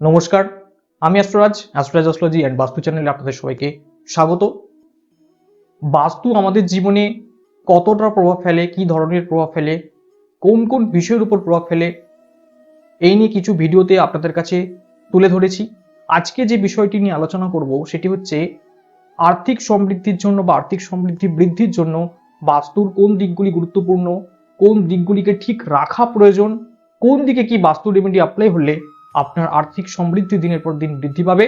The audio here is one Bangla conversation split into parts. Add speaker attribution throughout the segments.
Speaker 1: নমস্কার, আমি অ্যাস্ট্রোলজি অ্যান্ড বাস্তু চ্যানেলে আপনাদের সবাইকে স্বাগত। বাস্তু আমাদের জীবনে কতটা প্রভাব ফেলে, কি ধরনের প্রভাব ফেলে, কোন কোন বিষয়ের উপর প্রভাব ফেলে, এই নিয়ে কিছু ভিডিওতে আপনাদের কাছে তুলে ধরেছি। আজকে যে বিষয়টি নিয়ে আলোচনা করব সেটি হচ্ছে আর্থিক সমৃদ্ধির জন্য বা আর্থিক সমৃদ্ধি বৃদ্ধির জন্য বাস্তুর কোন দিকগুলি গুরুত্বপূর্ণ, কোন দিকগুলিকে ঠিক রাখা প্রয়োজন, কোন দিকে কি বাস্তু রেমেডি অ্যাপ্লাই হলে আপনার আর্থিক সমৃদ্ধি দিনের পর দিন বৃদ্ধি পাবে,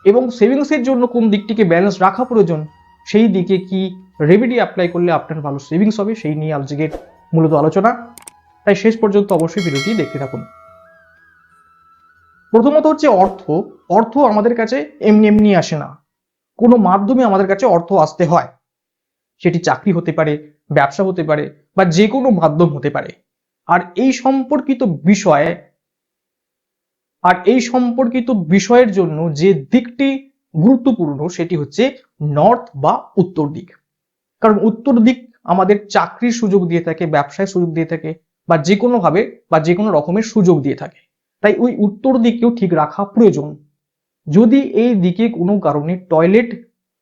Speaker 1: এবং সেভিংসের জন্য কোন দিকটিকে ব্যালেন্স রাখা প্রয়োজন, সেই দিকে কি রেমেডি অ্যাপ্লাই করলে আপনার ভালো সেভিংস হবে, সেই নিয়ে আজকের মূলত আলোচনা। তাই শেষ পর্যন্ত অবশ্যই ভিডিওটি দেখতে থাকুন। প্রথমত হচ্ছে অর্থ আমাদের কাছে এমনি এমনি আসে না, কোনো মাধ্যমে আমাদের কাছে অর্থ আসতে হয়। সেটি চাকরি হতে পারে, ব্যবসা হতে পারে, বা যে কোনো মাধ্যম হতে পারে। আর এই সম্পর্কিত বিষয়ের জন্য যে দিকটি গুরুত্বপূর্ণ সেটি হচ্ছে নর্থ বা উত্তর দিক। কারণ উত্তর দিক আমাদের চাকরির সুযোগ দিয়ে থাকে, ব্যবসায় সুযোগ দিয়ে থাকে, বা যে কোনো ভাবে বা যে কোনো রকমের সুযোগ দিয়ে থাকে। তাই ওই উত্তর দিকেও ঠিক রাখা প্রয়োজন। যদি এই দিকে কোনো কারণে টয়লেট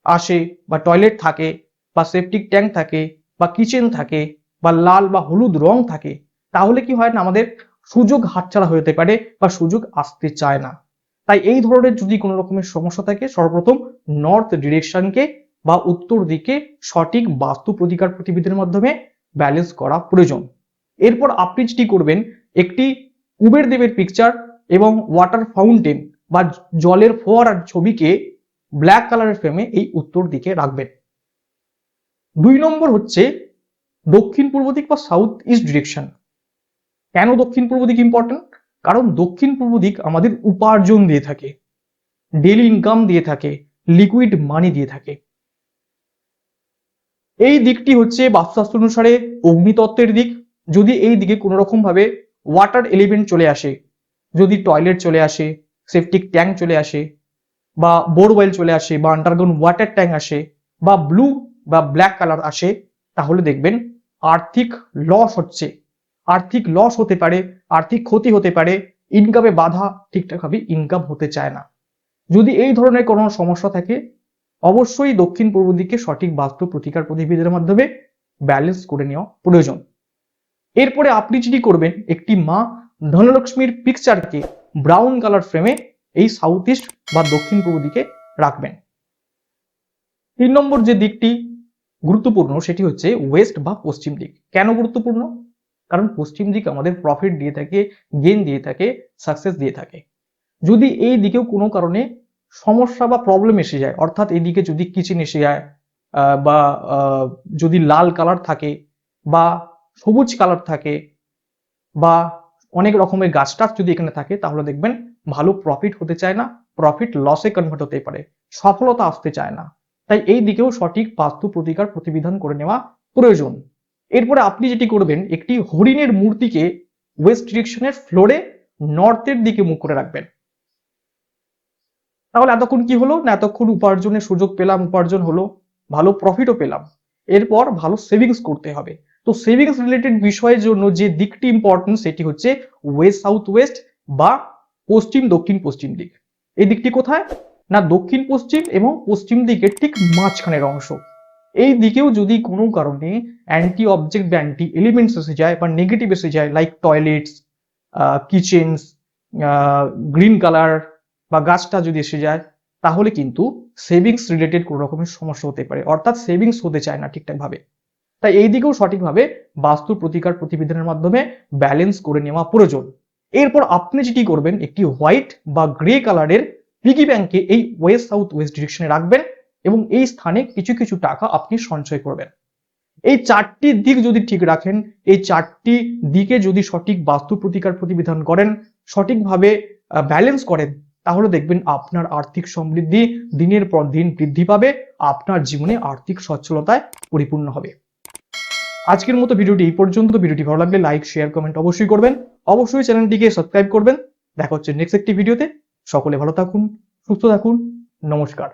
Speaker 1: আসে বা টয়লেট থাকে, বা সেপটিক ট্যাঙ্ক থাকে, বা কিচেন থাকে, বা লাল বা হলুদ রং থাকে, তাহলে কি হয় না, আমাদের সুযোগ হাতছাড়া হতে পারে বা সুযোগ আসতে চায় না। তাই এই ধরনের যদি কোনো রকমের সমস্যা থাকে, সর্বপ্রথম নর্থ ডিরেকশনকে বা উত্তর দিকে সঠিক বাস্তু প্রতিকার প্রতিবিধির মাধ্যমে ব্যালেন্স করা প্রয়োজন। এরপর আপনি যেটি করবেন, একটি কুবের দেবের পিকচার এবং ওয়াটার ফাউন্টেন বা জলের ফোয়ারার ছবিকে ব্ল্যাক কালারের ফ্রেমে এই উত্তর দিকে রাখবেন। 2 নম্বর হচ্ছে দক্ষিণ পূর্ব দিক বা সাউথ ইস্ট ডিরেকশন। কেন দক্ষিণ পূর্ব দিক ইম্পর্টেন্ট? কারণ দক্ষিণ পূর্ব দিক আমাদের উপার্জন দিয়ে থাকে, ডেইলি ইনকাম দিয়ে থাকে, লিকুইড মানি দিয়ে থাকে। এই দিকটি হচ্ছে বাস্তুশাস্ত্র অনুসারে অগ্নিতত্ত্বের দিক। যদি এই দিকে কোনো রকম ভাবে ওয়াটার এলিমেন্ট চলে আসে, যদি টয়লেট চলে আসে, সেপটিক ট্যাঙ্ক চলে আসে, বা বোরওয়েল চলে আসে, বা আন্ডারগ্রাউন্ড ওয়াটার ট্যাঙ্ক আসে, বা ব্লু বা ব্ল্যাক কালার আসে, তাহলে দেখবেন আর্থিক লস হচ্ছে, আর্থিক লস হতে পারে, আর্থিক ক্ষতি হতে পারে, ইনকামে বাধা, ঠিকঠাকভাবে ইনকাম হতে চায় না। যদি এই ধরনের কোনো সমস্যা থাকে, অবশ্যই দক্ষিণ পূর্ব দিকে সঠিক বাস্তু প্রতিকার প্রতিবিধির মাধ্যমে ব্যালেন্স করে নেওয়া প্রয়োজন। এরপরে আপনি যেটি করবেন, একটি মা ধনলক্ষ্মীর পিকচারকে ব্রাউন কালার ফ্রেমে এই সাউথ ইস্ট বা দক্ষিণ পূর্ব দিকে রাখবেন। 3 নম্বর যে দিকটি গুরুত্বপূর্ণ সেটি হচ্ছে ওয়েস্ট বা পশ্চিম দিক। কেন গুরুত্বপূর্ণ? কারণ পশ্চিম দিক আমাদের প্রফিট দিয়ে থাকে, গেইন দিয়ে থাকে, সাকসেস দিয়ে থাকে। যদি এই দিকেও কোনো কারণে সমস্যা বা প্রবলেম এসে যায়, অর্থাৎ এইদিকে যদি কিচেন এসে যায়, বা যদি লাল কালার থাকে, বা সবুজ কালার থাকে, বা অনেক রকমের গাছ টাছ যদি এখানে থাকে, তাহলে দেখবেন ভালো প্রফিট হতে চায় না, প্রফিট লসে কনভার্ট হতে পারে, সফলতা আসতে চায় না। তাই এই দিকেও সঠিক বাস্তু প্রতিকার প্রতিবিধান করে নেওয়া প্রয়োজন। এরপরে আপনি যেটি করবেন, একটি হরিণের মূর্তিকে ওয়েস্ট ডিরেকশনের ফ্লোরে নর্থের দিকে মুখ করে রাখবেন। তাহলে এতক্ষণ কি হলো না, এতক্ষণ উপার্জনের সুযোগ পেলাম, উপার্জন হলো, ভালো প্রফিটও পেলাম। এরপর ভালো সেভিংস করতে হবে। তো সেভিংস রিলেটেড বিষয়ের জন্য যে দিকটি ইম্পর্টেন্ট সেটি হচ্ছে ওয়েস্ট সাউথ ওয়েস্ট বা পশ্চিম দক্ষিণ পশ্চিম দিক। এই দিকটি কোথায় না, দক্ষিণ পশ্চিম এবং পশ্চিম দিকের ঠিক মাঝখানের অংশ। এই দিকেও যদি কোনো কারণে অ্যান্টি অবজেক্ট বা অ্যান্টি এলিমেন্টস এসে যায় বা নেগেটিভ এসে যায়, লাইক টয়লেটস, কিচেনস, গ্রিন কালার বা গাছটা যদি এসে যায়, তাহলে কিন্তু সেভিংস রিলেটেড কোনো রকমের সমস্যা হতে পারে, অর্থাৎ সেভিংস হতে চায় না ঠিকঠাক ভাবে। তাই এই দিকেও সঠিকভাবে বাস্তু প্রতিকার প্রতিবিধানের মাধ্যমে ব্যালেন্স করে নেওয়া প্রয়োজন। এরপর আপনি যেটি করবেন, একটি হোয়াইট বা গ্রে কালারের পিগি ব্যাংকে এই ওয়েস্ট সাউথ ওয়েস্ট ডিরেকশনে রাখবেন এবং এই স্থানে কিছু কিছু টাকা আপনি সঞ্চয় করবেন। এই 4টি দিক যদি ঠিক রাখেন, এই 4টি দিকে যদি সঠিক বাস্তু প্রতিকার প্রতিবিধান করেন, সঠিকভাবে ব্যালেন্স করেন, তাহলে দেখবেন আপনার আর্থিক সমৃদ্ধি দিনের পর দিন বৃদ্ধি পাবে, আপনার জীবনে আর্থিক সচ্ছলতায় পরিপূর্ণ হবে। আজকের মতো ভিডিওটি এই পর্যন্ত। ভিডিওটি ভালো লাগলে লাইক, শেয়ার, কমেন্ট অবশ্যই করবেন। অবশ্যই চ্যানেলটিকে সাবস্ক্রাইব করবেন। দেখা হচ্ছে নেক্সট একটি ভিডিওতে। সকলে ভালো থাকুন, সুস্থ থাকুন। নমস্কার।